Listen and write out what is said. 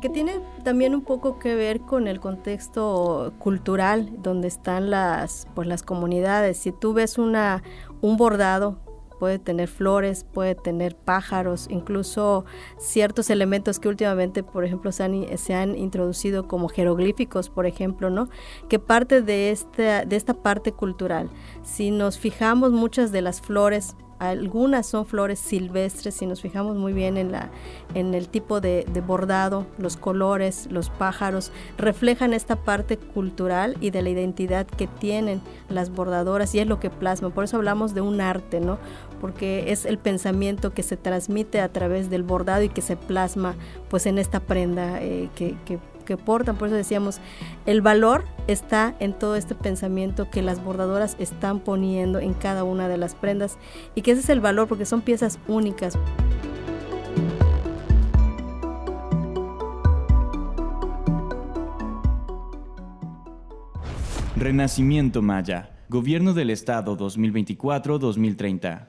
que tiene también un poco que ver con el contexto cultural donde están las comunidades. Si tú ves un bordado, puede tener flores, puede tener pájaros, incluso ciertos elementos que últimamente, por ejemplo, se han introducido como jeroglíficos, por ejemplo, ¿no? Que parte de esta parte cultural. Si nos fijamos, muchas de las flores, algunas son flores silvestres, si nos fijamos muy bien en el tipo de bordado, los colores, los pájaros, reflejan esta parte cultural y de la identidad que tienen las bordadoras, y es lo que plasma. Por eso hablamos de un arte, ¿no? Porque es el pensamiento que se transmite a través del bordado y que se plasma pues en esta prenda que portan. Por eso decíamos, el valor está en todo este pensamiento que las bordadoras están poniendo en cada una de las prendas, y que ese es el valor, porque son piezas únicas. Renacimiento Maya, Gobierno del Estado 2024-2030.